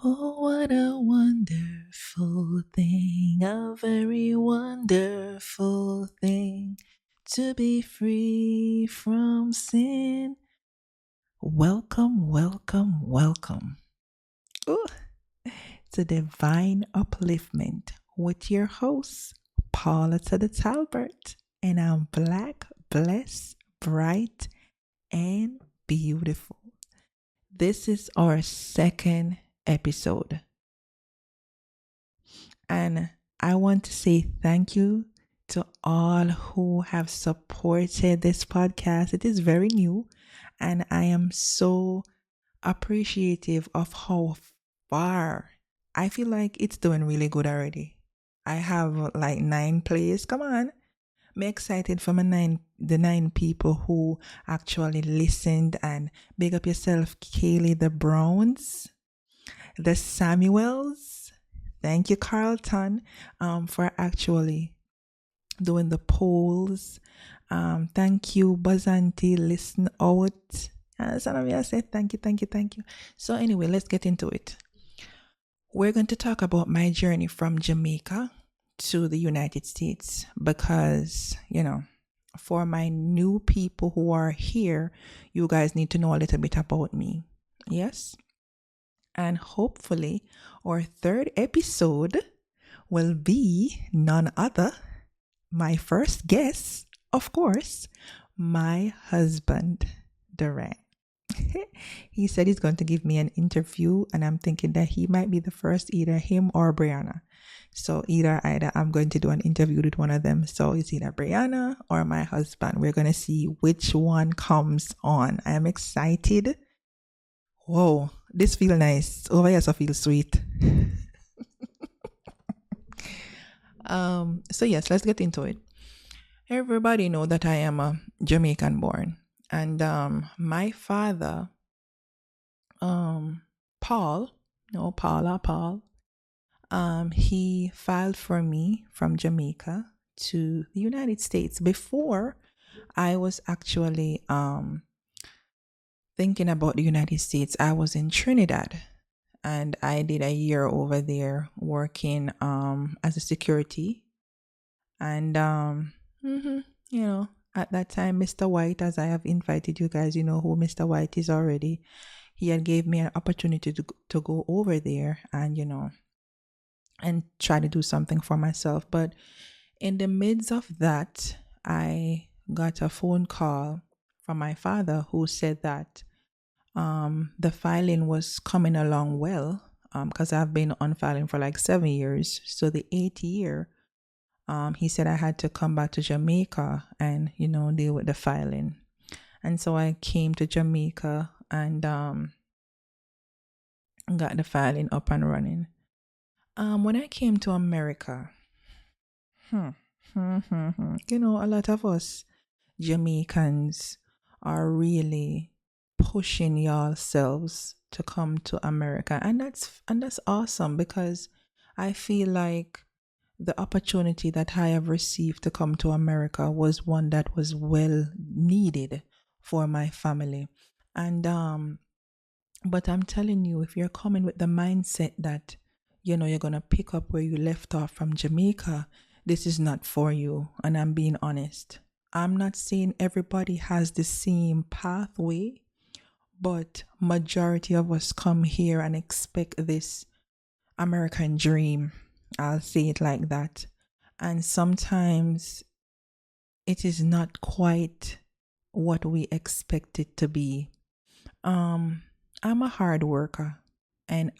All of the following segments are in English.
Oh, what a wonderful thing, a very wonderful thing to be free from sin. Welcome, welcome, welcome. Ooh, to Divine Upliftment with your host, Paula to the Talbert. And I'm black, blessed, bright, and beautiful. This is our second episode. And I want to say thank you to all who have supported this podcast. It is very new, and I am so appreciative of how far. I feel like it's doing really good already. I have like 9 plays. Come on. I'm excited for the nine people who actually listened, and big up yourself, Kaylee the Browns, the Samuels. Thank you, Carlton, for actually doing the polls. Thank you, Bazanti. Listen out. Some of you I said thank you, thank you, thank you. So anyway, let's get into it. We're going to talk about my journey from Jamaica to the United States because, for my new people who are here, you guys need to know a little bit about me. Yes? And hopefully, our third episode will be none other, my first guest, of course, my husband, Durant. He said he's going to give me an interview, and I'm thinking that he might be the first, either him or Brianna. So either I'm going to do an interview with one of them. So it's either Brianna or my husband. We're going to see which one comes on. I am excited. Whoa, this feels nice. Over here, so feel sweet. So yes, let's get into it. Everybody know that I am a Jamaican born, and my father, Paul, no Paul, he filed for me from Jamaica to the United States. Before, I was actually thinking about the United States. I was in Trinidad, and I did a year over there working as a security. And mhm, at that time, Mr. White, as I have invited you guys, you know who Mr. White is already. He had gave me an opportunity to go over there and and try to do something for myself. But in the midst of that, I got a phone call from my father who said that the filing was coming along well, because I've been on filing for like 7 years. So the 8th year, he said I had to come back to Jamaica and deal with the filing. And so I came to Jamaica and got the filing up and running. When I came to America, hmm, a lot of us Jamaicans are really pushing yourselves to come to America, and that's awesome, because I feel like the opportunity that I have received to come to America was one that was well needed for my family. And but I'm telling you, if you're coming with the mindset that you're going to pick up where you left off from Jamaica, this is not for you. And I'm being honest. I'm not saying everybody has the same pathway, but majority of us come here and expect this American dream. I'll say it like that. And sometimes it is not quite what we expect it to be. I'm a hard worker, and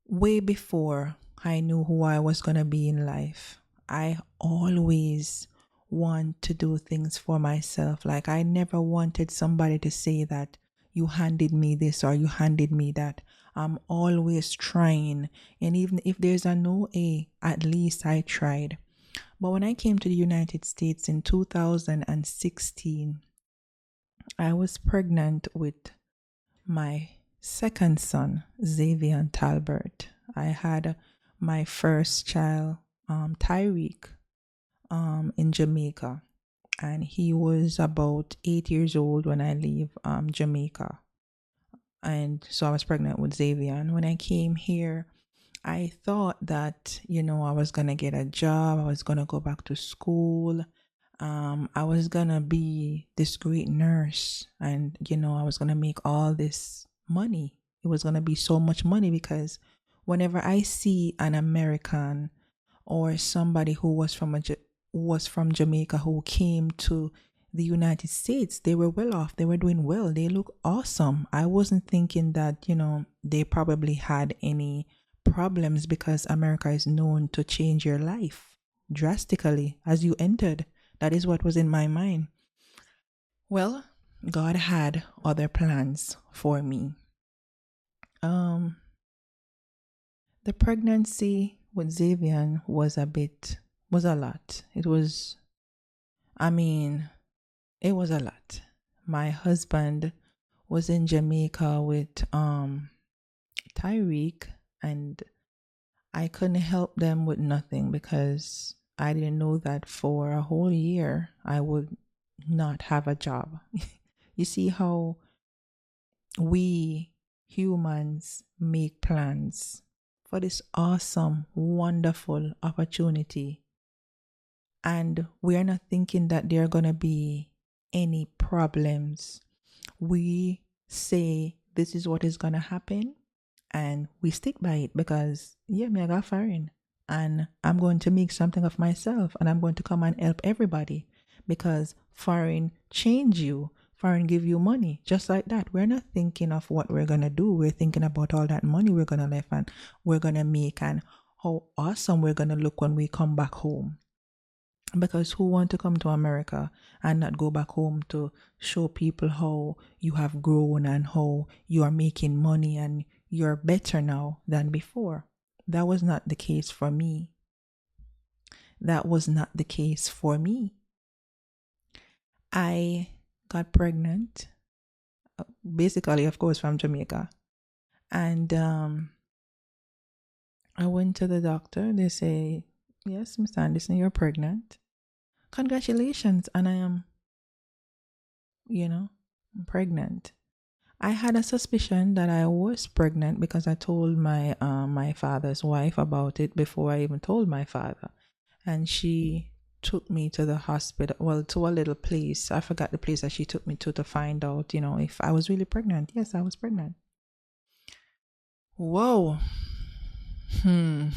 way before I knew who I was going to be in life, I always want to do things for myself. Like, I never wanted somebody to say that you handed me this or you handed me that. I'm always trying. And even if there's a no A, at least I tried. But when I came to the United States in 2016, I was pregnant with my second son, Xavier Talbert. I had my first child, Tyreek, in Jamaica, and he was about 8 years old when I leave Jamaica. And so I was pregnant with Xavier. And when I came here, I thought that, I was going to get a job, I was going to go back to school. I was going to be this great nurse, and, I was going to make all this money. It was going to be so much money because whenever I see an American or somebody who was from Jamaica who came to the United States, they were well off. They were doing well. They look awesome. I wasn't thinking that, they probably had any problems because America is known to change your life drastically as you entered. That is what was in my mind. Well, God had other plans for me. The pregnancy with Xavier was a lot. I mean, it was a lot. My husband was in Jamaica with Tyreek, and I couldn't help them with nothing because I didn't know that for a whole year I would not have a job. You see how we humans make plans for this awesome, wonderful opportunity, and we are not thinking that there are going to be any problems. We say this is what is going to happen, and we stick by it because, yeah, me I got foreign, and I'm going to make something of myself, and I'm going to come and help everybody because foreign change you. Foreign give you money just like that. We're not thinking of what we're going to do. We're thinking about all that money we're going to leave and we're going to make, and how awesome we're going to look when we come back home. Because who want to come to America and not go back home to show people how you have grown and how you are making money and you're better now than before? That was not the case for me. That was not the case for me. I got pregnant, basically, of course, from Jamaica. And I went to the doctor. They say, yes, Miss Anderson, you're pregnant. Congratulations. And I am, pregnant. I had a suspicion that I was pregnant because I told my father's wife about it before I even told my father. And she took me to the hospital, well, to a little place. I forgot the place that she took me to find out, if I was really pregnant. Yes, I was pregnant. Whoa. Let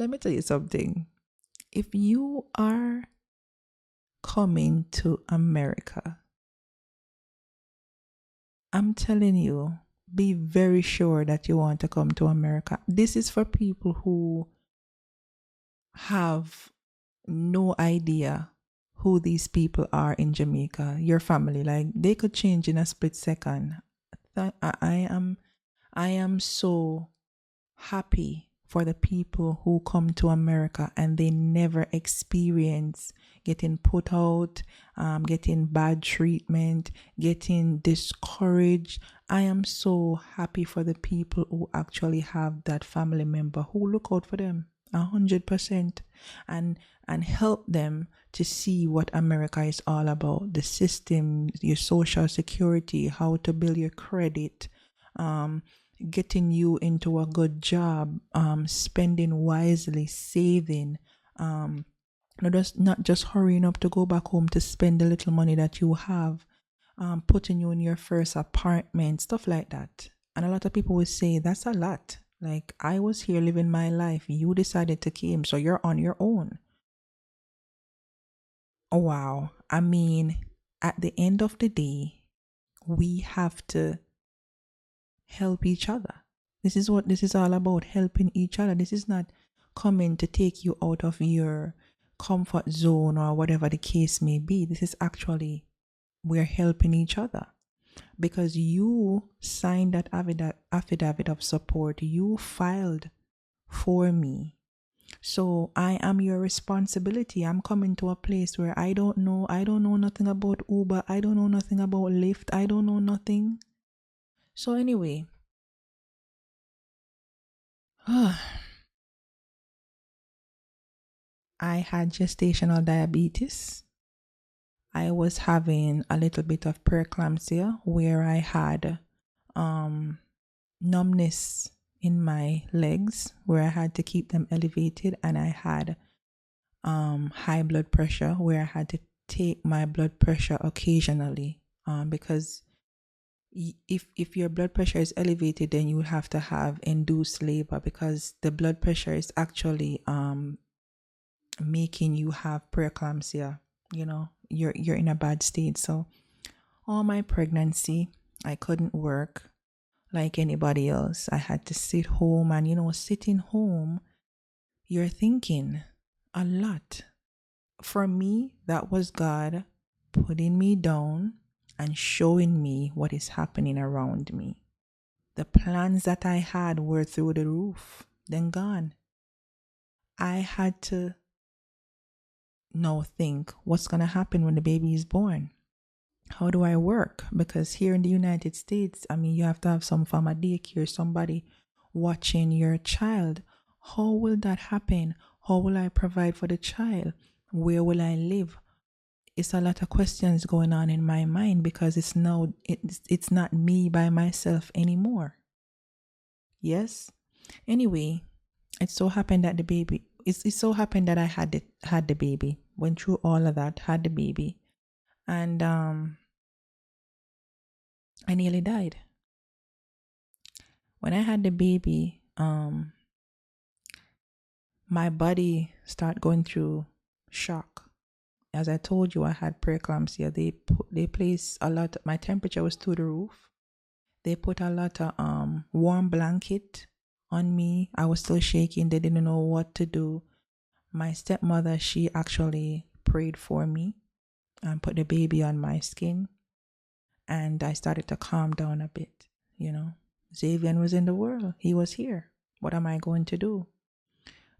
me tell you something. If you are coming to America, I'm telling you, be very sure that you want to come to America. This is for people who have no idea who these people are in Jamaica, your family. Like, they could change in a split second. I am so happy for the people who come to America and they never experience getting put out, getting bad treatment, getting discouraged. I am so happy for the people who actually have that family member who look out for them 100% and help them to see what America is all about, the system, your social security, how to build your credit, getting you into a good job, spending wisely, saving, not just hurrying up to go back home to spend the little money that you have, putting you in your first apartment, stuff like that. And a lot of people will say that's a lot. Like, I was here living my life. You decided to come, so you're on your own. Oh, wow. I mean, at the end of the day, we have to help each other. This is what this is all about, helping each other. This is not coming to take you out of your comfort zone or whatever the case may be. This is actually, we're helping each other because you signed that affidavit of support. You filed for me. So I am your responsibility. I'm coming to a place where I don't know nothing about Uber. I don't know nothing about Lyft. I don't know nothing. So anyway, I had gestational diabetes. I was having a little bit of preeclampsia where I had um, numbness in my legs where I had to keep them elevated, and I had high blood pressure where I had to take my blood pressure occasionally because if your blood pressure is elevated, then you have to have induced labor because the blood pressure is actually making you have preeclampsia. You know, you're in a bad state. So all my pregnancy, I couldn't work like anybody else. I had to sit home, and sitting home, you're thinking a lot. For me, that was God putting me down and showing me what is happening around me. The plans that I had were through the roof, then gone. I had to now think what's going to happen when the baby is born. How do I work? Because here in the United States, I mean, you have to have some form of daycare, somebody watching your child. How will that happen? How will I provide for the child? Where will I live? It's a lot of questions going on in my mind because it's not me by myself anymore. Yes. Anyway, it so happened that it so happened that I had the baby. Went through all of that, had the baby, and I nearly died. When I had the baby, my body started going through shock. As I told you, I had preeclampsia. They placed a lot. My temperature was through the roof. They put a lot of warm blanket on me. I was still shaking. They didn't know what to do. My stepmother, she actually prayed for me and put the baby on my skin. And I started to calm down a bit, Xavier was in the world. He was here. What am I going to do?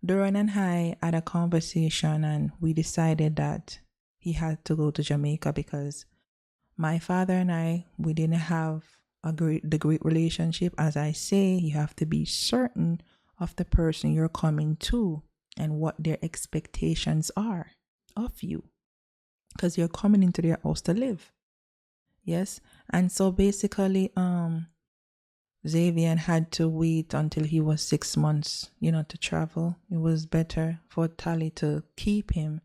Duran and I had a conversation, and we decided that he had to go to Jamaica because my father and I, we didn't have the great relationship. As I say, you have to be certain of the person you're coming to and what their expectations are of you, because you're coming into their house to live. Yes. And so basically, Xavier had to wait until he was 6 months, to travel. It was better for Tally to keep him.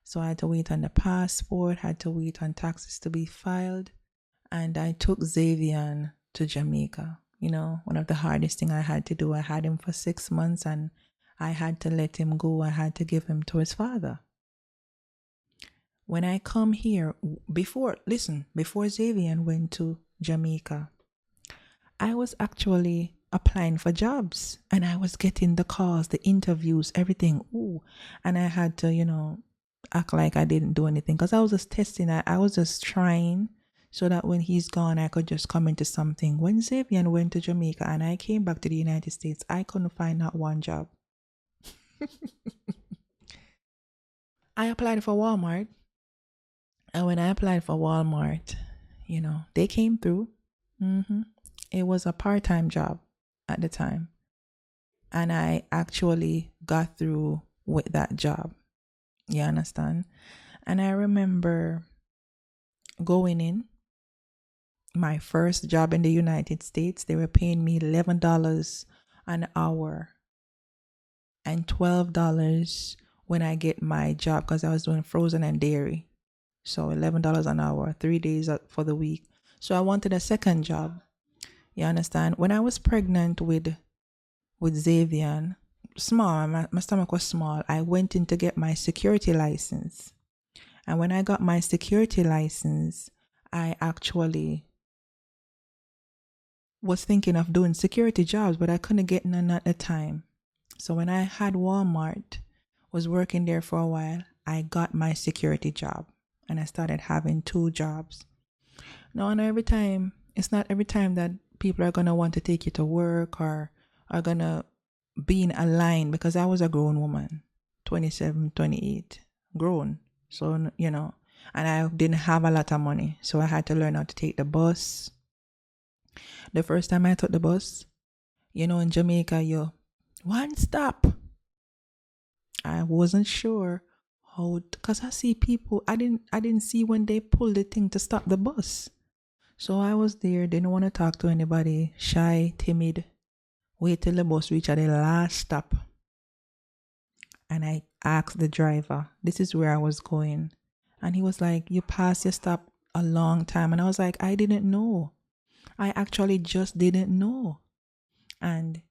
So I had to wait on the passport, had to wait on taxes to be filed. And I took Xavier to Jamaica. One of the hardest things I had to do. I had him for 6 months and I had to let him go. I had to give him to his father. When I come here, before Xavier went to Jamaica, I was actually applying for jobs and I was getting the calls, the interviews, everything. Ooh. And I had to, act like I didn't do anything because I was just testing. I was just trying so that when he's gone, I could just come into something. When Xavier went to Jamaica and I came back to the United States, I couldn't find not one job. I applied for Walmart. And when I applied for Walmart, they came through. It was a part-time job at the time. And I actually got through with that job. You understand? And I remember going in, my first job in the United States, they were paying me $11 an hour and $12 when I get my job because I was doing frozen and dairy. So $11 an hour, 3 days for the week. So I wanted a second job. You understand? When I was pregnant with Xavier, small, my stomach was small, I went in to get my security license. And when I got my security license, I actually was thinking of doing security jobs, but I couldn't get none at the time. So when I had Walmart, was working there for a while, I got my security job and I started having 2 jobs. Now, and it's not every time that people are going to want to take you to work or are going to be in a line, because I was a grown woman, 27, 28, grown. So, and I didn't have a lot of money. So I had to learn how to take the bus. The first time I took the bus, in Jamaica, you one stop. I wasn't sure how, because I see people, I didn't see when they pulled the thing to stop the bus. So I was there, didn't want to talk to anybody, shy, timid, wait till the bus reached at the last stop. And I asked the driver, this is where I was going. And he was like, you passed your stop a long time. And I was like, I didn't know. I actually just didn't know. And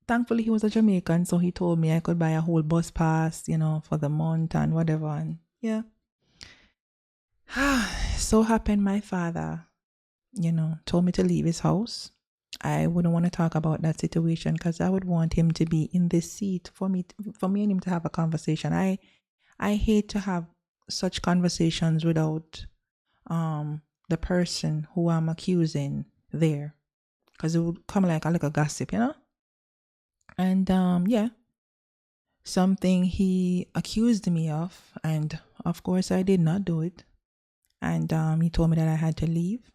thankfully, he was a Jamaican, so he told me I could buy a whole bus pass, for the month and whatever. And yeah. So happened my father, told me to leave his house. I wouldn't want to talk about that situation because I would want him to be in this seat for me and him to have a conversation. I hate to have such conversations without the person who I'm accusing there, because it would come like a little gossip, And yeah, something he accused me of, and of course I did not do it. And he told me that I had to leave.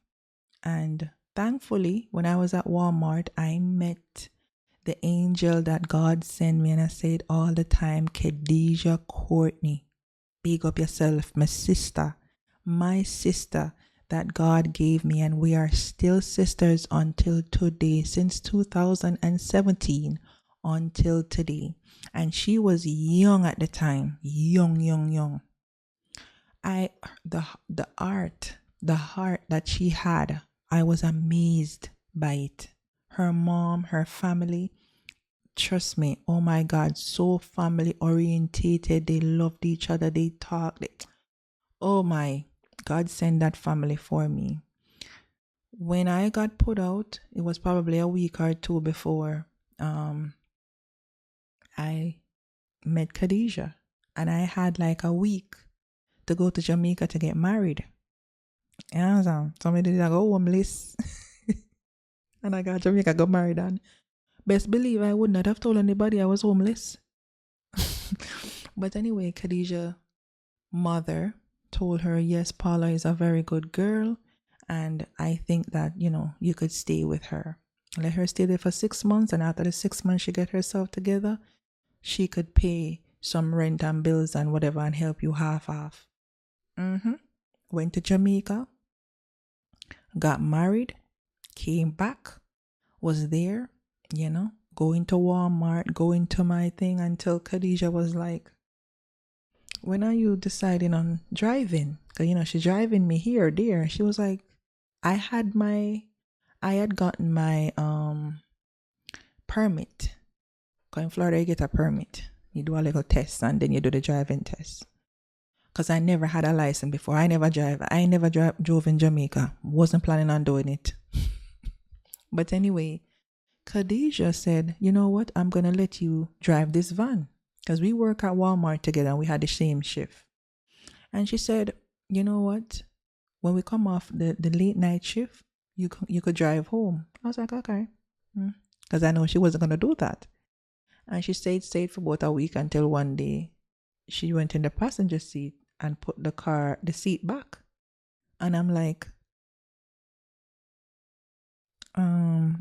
And thankfully, when I was at Walmart, I met the angel that God sent me, and I say it all the time, Khadijah Courtney. Big up yourself, my sister that God gave me, and we are still sisters until today, since 2017 until today. And she was young at the time, young. The heart that she had, I was amazed by it. Her mom, her family, trust me, oh my God, so family orientated. They loved each other. They talked. Oh my, God sent that family for me. When I got put out, it was probably a week or two before I met Khadijah. And I had like a week to go to Jamaica to get married. Yeah, so somebody did go homeless. And I got Jamaica, got married, and best believe I would not have told anybody I was homeless. But anyway, Khadijah mother told her, yes, Paula is a very good girl, and I think that, you could stay with her. Let her stay there for 6 months, and after the 6 months she get herself together, she could pay some rent and bills and whatever and help you half. Went to Jamaica, got married, came back, was there, going to Walmart, going to my thing, until Khadijah was like, when are you deciding on driving? Because, she's driving me here or there. She was like, I had gotten my permit. Because in Florida, you get a permit. You do a little test and then you do the driving test. Because I never had a license before. I never drove in Jamaica. Wasn't planning on doing it. But anyway, Khadijah said, you know what? I'm going to let you drive this van. Because we work at Walmart together and we had the same shift. And she said, you know what? When we come off the late night shift, you could drive home. I was like, okay. Because I know she wasn't going to do that. And she stayed for about a week until one day she went in the passenger seat and put the seat back. And I'm like,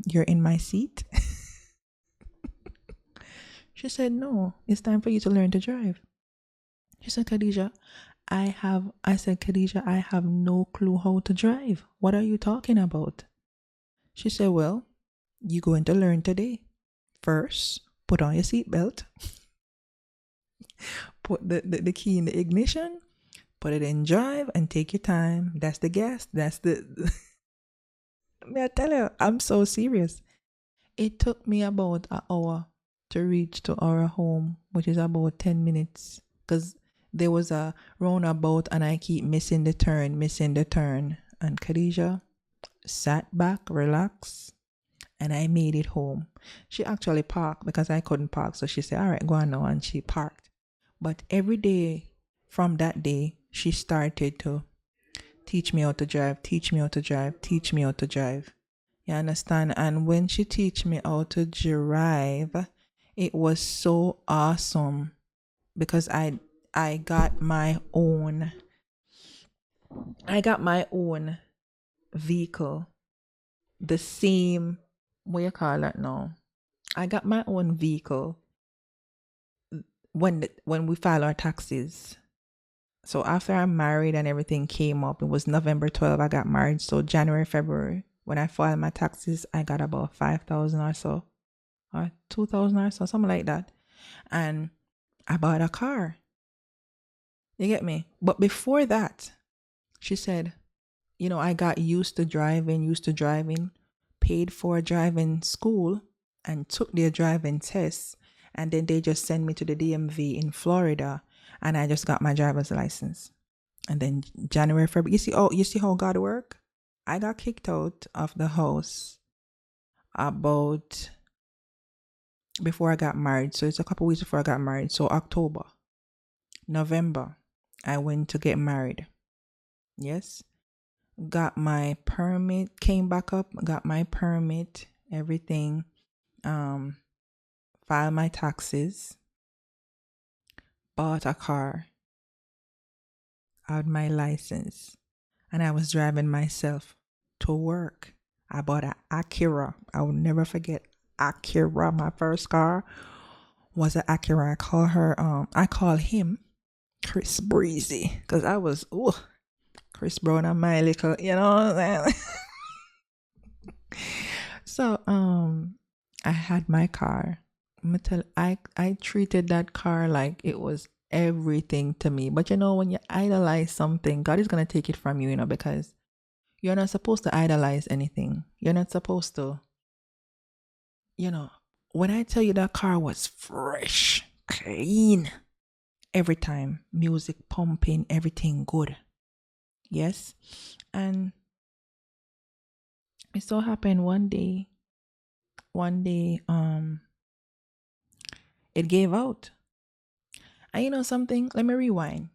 you're in my seat? She said, no, it's time for you to learn to drive. She said, Khadijah, I said, Khadijah, I have no clue how to drive. What are you talking about? She said, well, you're going to learn today. First, put on your seatbelt. Put the key in the ignition. Put it in drive and take your time. That's the gas. That's the... May I tell you, I'm so serious. It took me about an hour to reach to our home, which is about 10 minutes. Because there was a roundabout and I keep missing the turn. And Khadijah sat back, relaxed, and I made it home. She actually parked because I couldn't park. So she said, all right, go on now. And she parked. But every day from that day, she started to teach me how to drive. You understand? And when she teach me how to drive, it was so awesome because I got my own vehicle. The same, what you call it now? I got my own vehicle when we file our taxes. So after I'm married and everything came up, it was November 12th I got married. So January, February, when I filed my taxes, I got about 5,000 or so, or 2,000 or so, something like that. And I bought a car. You get me? But before that, she said, I got used to driving, paid for driving school and took their driving tests. And then they just sent me to the DMV in Florida and I just got my driver's license. And then January, February, you see how God work? I got kicked out of the house about before I got married. So it's a couple weeks before I got married. So October, November, I went to get married. Yes. Got my permit, came back up, got my permit, everything, filed my taxes, bought a car, had my license, and I was driving myself to work. I bought an Acura. I will never forget Acura. My first car was an Acura. I call him Chris Breezy, because I was, Chris Brown and my little, what I'm saying? So, I had my car. I treated that car like it was everything to me. But when you idolize something, God is gonna take it from you, because you're not supposed to idolize anything. You're not supposed to, when I tell you that car was fresh, clean, every time, music pumping, everything good. Yes. And it so happened one day, it gave out. And something, let me rewind.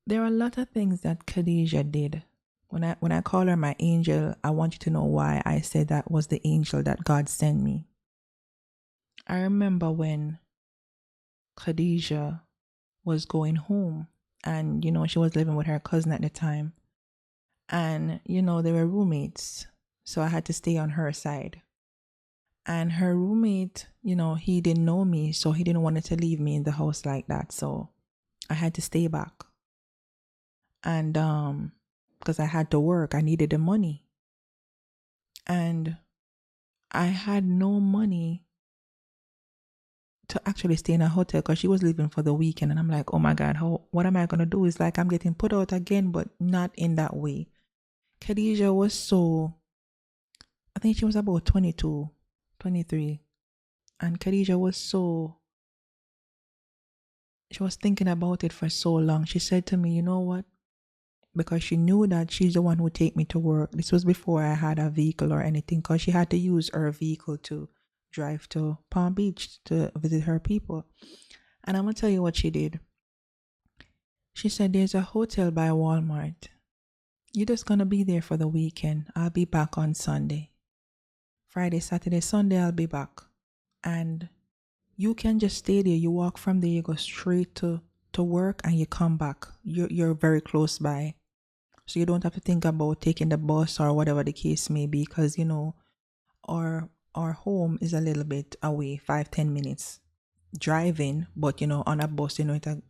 There are a lot of things that Khadijah did. When I call her my angel, I want you to know why I said that was the angel that God sent me. I remember when Khadijah was going home and, she was living with her cousin at the time. And, they were roommates. So I had to stay on her side. And her roommate, he didn't know me, so he didn't want to leave me in the house like that. So I had to stay back. And because I had to work, I needed the money. And I had no money to actually stay in a hotel because she was leaving for the weekend. And I'm like, oh my God, what am I going to do? It's like I'm getting put out again, but not in that way. Khadijah was I think she was about 22, 23. And Khadijah she was thinking about it for so long. She said to me, you know what? Because she knew that she's the one who would take me to work. This was before I had a vehicle or anything, because she had to use her vehicle to drive to Palm Beach to visit her people. And I'm going to tell you what she did. She said, there's a hotel by Walmart. You're just going to be there for the weekend. I'll be back on Sunday. Friday, Saturday, Sunday, I'll be back. And you can just stay there. You walk from there, you go straight to work and you come back. You're very close by. So you don't have to think about taking the bus or whatever the case may be, because, our home is a little bit away, 5-10 minutes driving, but, on a bus,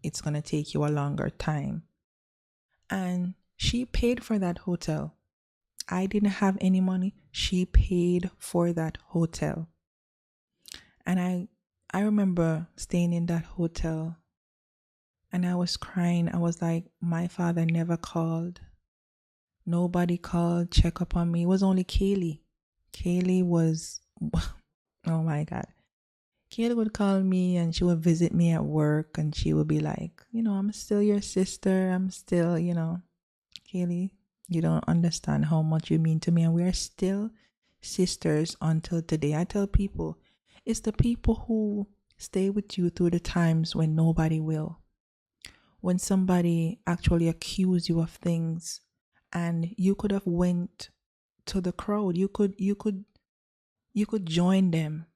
it's going to take you a longer time. And she paid for that hotel. I didn't have any money. She paid for that hotel. And I remember staying in that hotel and I was crying. I was like, my father never called. Nobody called, check up on me. It was only Kaylee. Kaylee was, oh my God. Kaylee would call me and she would visit me at work and she would be like, I'm still your sister. I'm still, Kaylee, you don't understand how much you mean to me. And we are still sisters until today. I tell people, it's the people who stay with you through the times when nobody will. When somebody actually accuse you of things and you could have went to the crowd, you could join them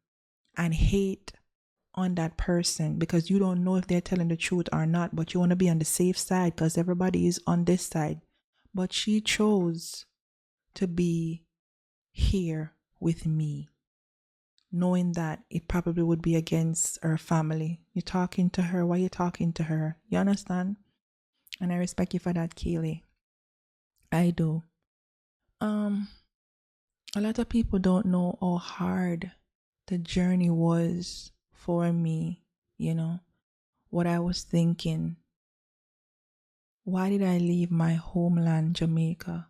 and hate on that person because you don't know if they're telling the truth or not, but you want to be on the safe side because everybody is on this side. But she chose to be here with me. knowing that it probably would be against her family. You're talking to her. Why you talking to her? You understand? And I respect you for that, Keely. I do. Um, a lot of people don't know how hard the journey was for me, what I was thinking. Why did I leave my homeland, Jamaica,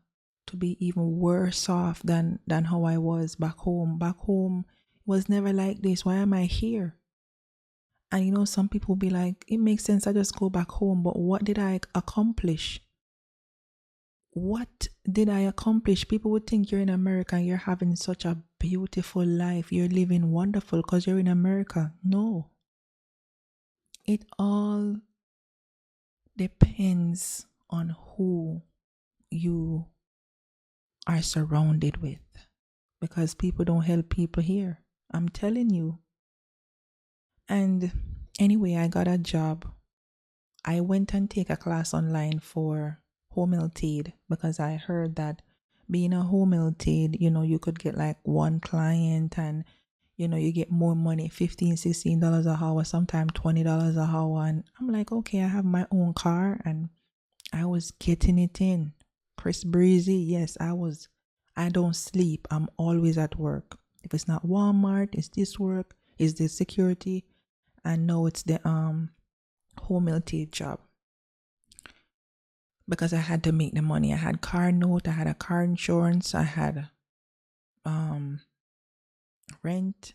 to be even worse off than how I was back home? Back home was never like this. Why am I here? And some people be like, it makes sense, I just go back home, but what did I accomplish? What did I accomplish? People would think you're in America and you're having such a beautiful life. You're living wonderful because you're in America. No. It all depends on who you are surrounded with, because people don't help people here. I'm telling you. And anyway, I got a job. I went and take a class online for home health aid because I heard that being a home health aid, you could get like one client and, you get more money, $15, $16 an hour, sometimes $20 an hour. And I'm like, okay, I have my own car and I was getting it in. Chris Breezy, yes, I was. I don't sleep. I'm always at work. If it's not Walmart, it's this work, it's the security, and no, it's the home health aid job. Because I had to make the money. I had car note, I had a car insurance, I had rent,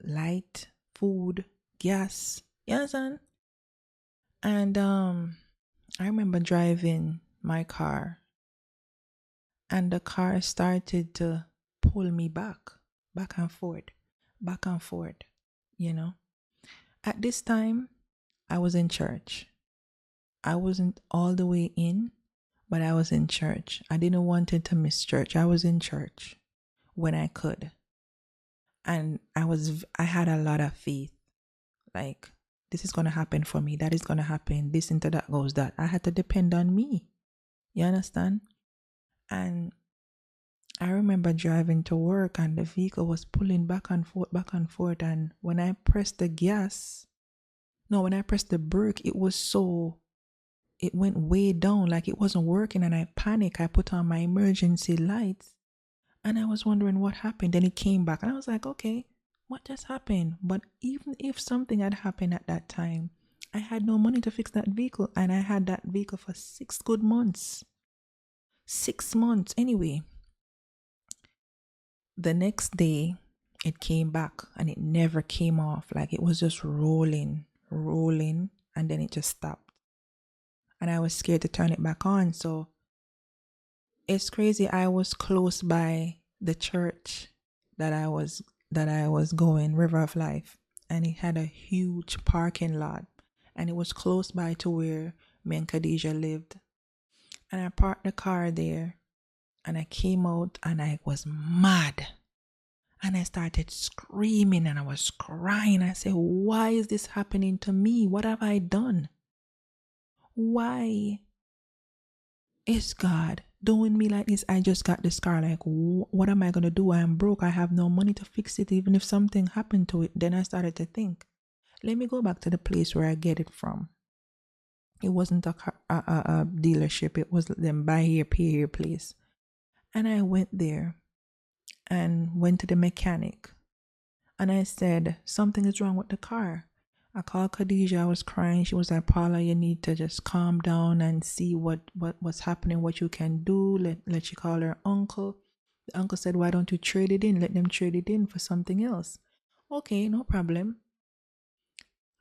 light, food, gas. You understand? And I remember driving my car and the car started to pull me back and forth, back and forth, At this time, I was in church. I wasn't all the way in, but I was in church. I didn't want it to miss church. I was in church when I could. And I had a lot of faith. Like, this is going to happen for me. That is going to happen. This into that goes that. I had to depend on me. You understand? And I remember driving to work and the vehicle was pulling back and forth. And when I pressed the brake, it went way down, like it wasn't working, and I panicked. I put on my emergency lights and I was wondering what happened. Then it came back and I was like, okay, what just happened? But even if something had happened at that time, I had no money to fix that vehicle, and I had that vehicle for 6 good months. 6 months. Anyway, the next day it came back and it never came off. Like, it was just rolling, and then it just stopped. And I was scared to turn it back on. So it's crazy. I was close by the church that I was going, River of Life, and it had a huge parking lot, and it was close by to where me and Khadijah lived. And I parked the car there, and I came out and I was mad. And I started screaming and I was crying. I said, why is this happening to me? What have I done? Why is God doing me like this? I just got this car. Like, what am I going to do? I am broke. I have no money to fix it, even if something happened to it. Then I started to think, let me go back to the place where I get it from. It wasn't a dealership. It was them buy here, pay here place. And I went there and went to the mechanic. And I said, something is wrong with the car. I called Khadijah. I was crying. She was like, Paula, you need to just calm down and see what's happening, what you can do. Let she call her uncle. The uncle said, why don't you trade it in? Let them trade it in for something else. Okay, no problem.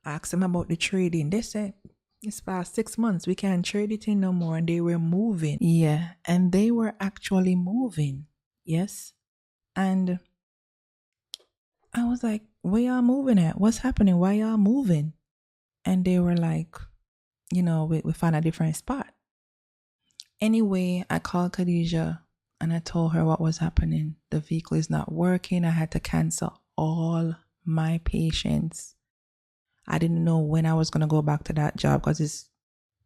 I asked them about the trading. They said, it's past 6 months. We can't trade it in no more. And they were moving. Yeah, and they were actually moving. Yes. And I was like, where y'all moving at? What's happening? Why y'all moving? And they were like, we found a different spot. Anyway, I called Khadijah and I told her what was happening. The vehicle is not working. I had to cancel all my patients. I didn't know when I was going to go back to that job because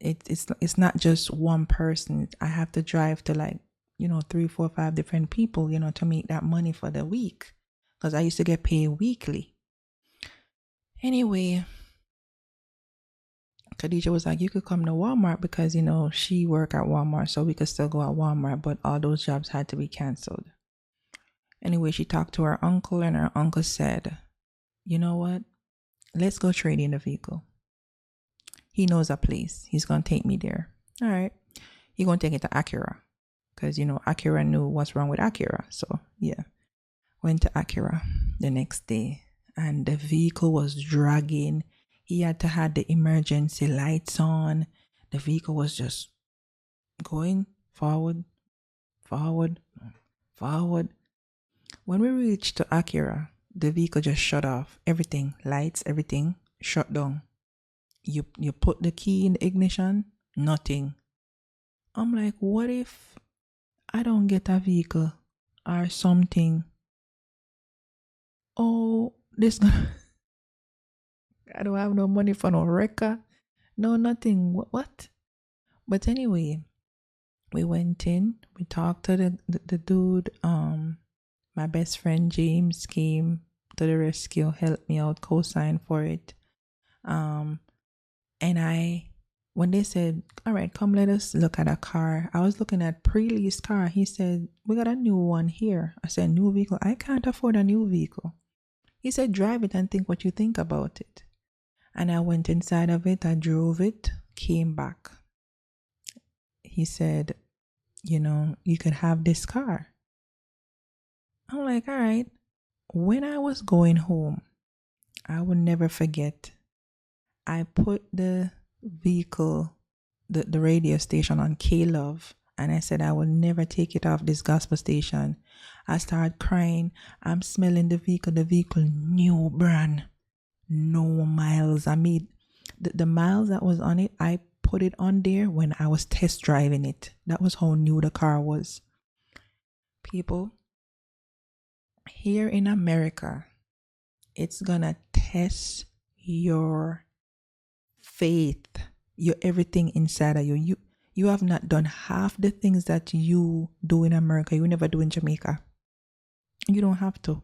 it's not just one person. I have to drive to 3, 4, 5 different people, to make that money for the week. because I used to get paid weekly. Anyway, Khadija was like, you could come to Walmart because, she worked at Walmart, so we could still go at Walmart, but all those jobs had to be canceled. Anyway, she talked to her uncle, and her uncle said, you know what? Let's go trade in the vehicle. He knows a place. He's going to take me there. All right. He's going to take it to Acura because, Acura knew what's wrong with Acura. So, yeah. Went to Acura the next day, and the vehicle was dragging. He had to have the emergency lights on. The vehicle was just going forward, forward, forward. When we reached to Acura, the vehicle just shut off. Everything, lights, everything shut down. You put the key in the ignition, nothing. I'm like, what if I don't get a vehicle or something? Oh, I don't have no money for no wrecker. No, nothing. What? But anyway, we went in. We talked to the dude. My best friend James came to the rescue, helped me out, co-signed for it. And when they said, all right, come let us look at a car, I was looking at pre-leased car. He said, we got a new one here. I said, new vehicle? I can't afford a new vehicle. He said, drive it and think what you think about it. And I went inside of it. I drove it, came back. He said, you could have this car. I'm like, all right. When I was going home, I will never forget. I put the vehicle, the radio station on K-Love, and I said I will never take it off this gospel station. I started crying. I'm smelling the vehicle new brand, no miles. I made the miles that was on it, I put it on there when I was test driving it. That was how new the car was. People, here in America, it's gonna test your faith, your everything inside of you. You have not done half the things that you do in America, you never do in Jamaica. You don't have to.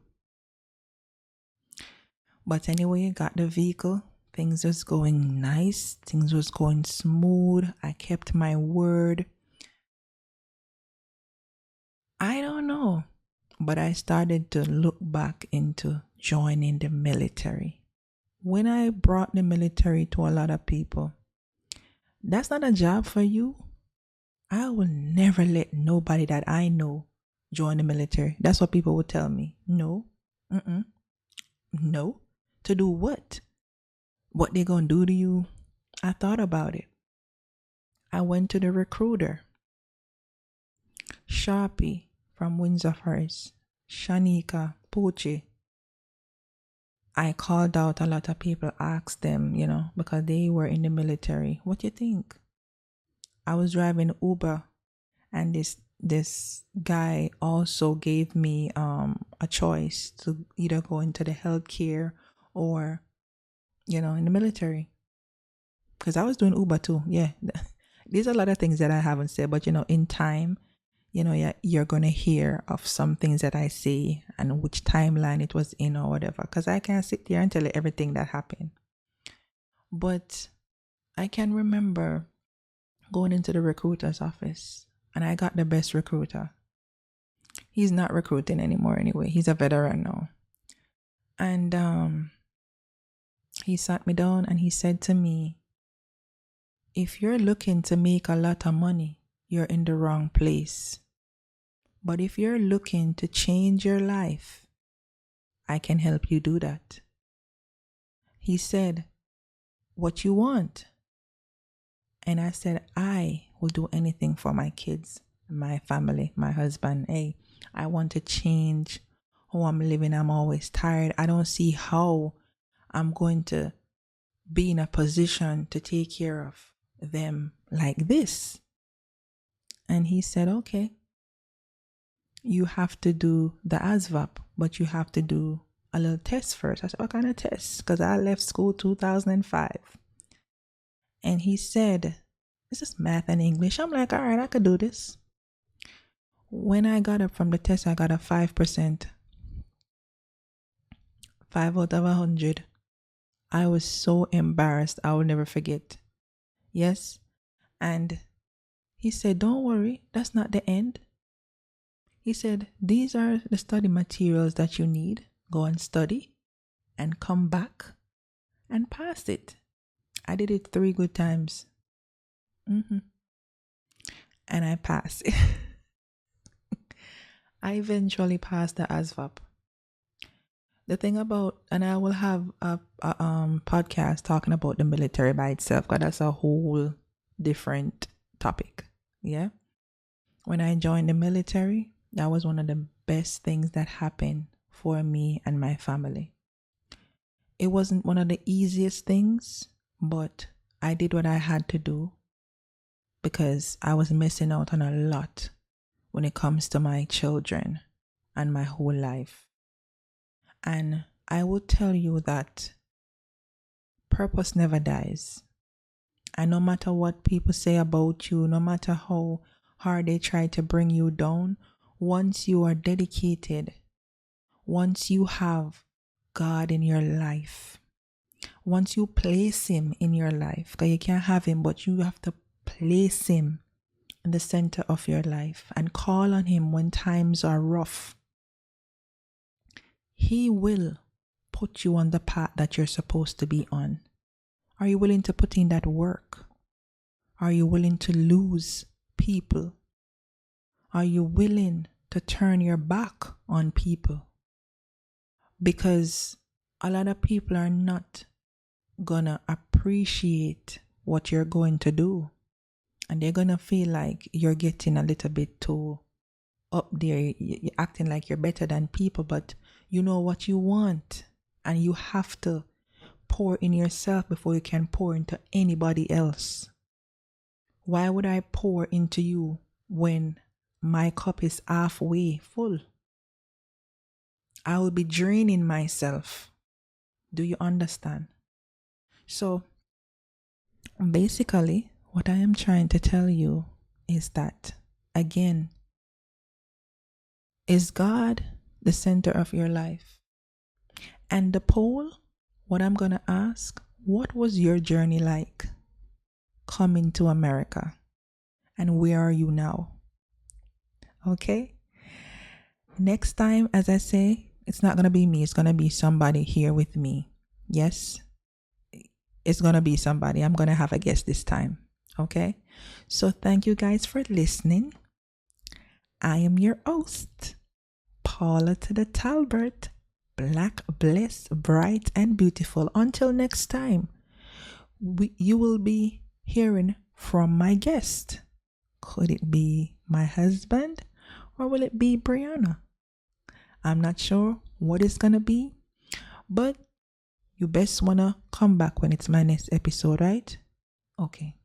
But anyway, I got the vehicle. Things was going nice. Things was going smooth. I kept my word. I don't know. But I started to look back into joining the military. When I brought the military to a lot of people, that's not a job for you. I will never let nobody that I know join the military. That's what people would tell me. No. No. To do what? What they gonna do to you? I thought about it. I went to the recruiter. Sharpie from Windsor Forest. Shanika Poche. I called out a lot of people, asked them, because they were in the military. What do you think? I was driving Uber, and this guy also gave me a choice to either go into the healthcare or, in the military. Because I was doing Uber too. Yeah. There's a lot of things that I haven't said, but, in time, you're going to hear of some things that I say and which timeline it was in or whatever. Because I can't sit there and tell you everything that happened. But I can remember going into the recruiter's office, and I got the best recruiter. He's not recruiting anymore anyway. He's a veteran now. And he sat me down and he said to me, if you're looking to make a lot of money, you're in the wrong place. But if you're looking to change your life, I can help you do that. He said, what you want? And I said, I will do anything for my kids, my family, my husband. Hey, I want to change how I'm living. I'm always tired. I don't see how I'm going to be in a position to take care of them like this. And he said, okay, you have to do the ASVAB, but you have to do a little test first. I said, what kind of test? Because I left school 2005. And he said, this is math and English. I'm like, all right, I could do this. When I got up from the test, I got a 5%. 5 out of 100. I was so embarrassed. I will never forget. Yes. And he said, don't worry, that's not the end. He said, these are the study materials that you need. Go and study and come back and pass it. I did it 3 good times. And I passed it. I eventually passed the ASVAB. The thing about, and I will have a podcast talking about the military by itself, because that's a whole different topic. Yeah. When I joined the military, that was one of the best things that happened for me and my family. It wasn't one of the easiest things, but I did what I had to do because I was missing out on a lot when it comes to my children and my whole life. And I will tell you that purpose never dies. And no matter what people say about you, no matter how hard they try to bring you down, once you are dedicated, once you have God in your life, once you place Him in your life, because you can't have Him, but you have to place Him in the center of your life and call on Him when times are rough, He will put you on the path that you're supposed to be on. Are you willing to put in that work? Are you willing to lose people? Are you willing to turn your back on people? Because a lot of people are not gonna appreciate what you're going to do. And they're gonna feel like you're getting a little bit too up there. You're acting like you're better than people, but you know what you want. And you have to pour in yourself before you can pour into anybody else. Why would I pour into you when my cup is halfway full? I will be draining myself. Do you understand? So basically, what I am trying to tell you is that, again, is God the center of your life? And the poll, what I'm going to ask, what was your journey like coming to America? And where are you now? Okay? Next time, as I say, it's not going to be me. It's going to be somebody here with me. Yes? It's going to be somebody. I'm going to have a guest this time. Okay? So thank you guys for listening. I am your host, Paula to the Talbert. Black, blessed, bright, and beautiful. Until next time, you will be hearing from my guest. Could it be my husband or will it be Brianna? I'm not sure what it's going to be, but you best want to come back when it's my next episode, right? Okay.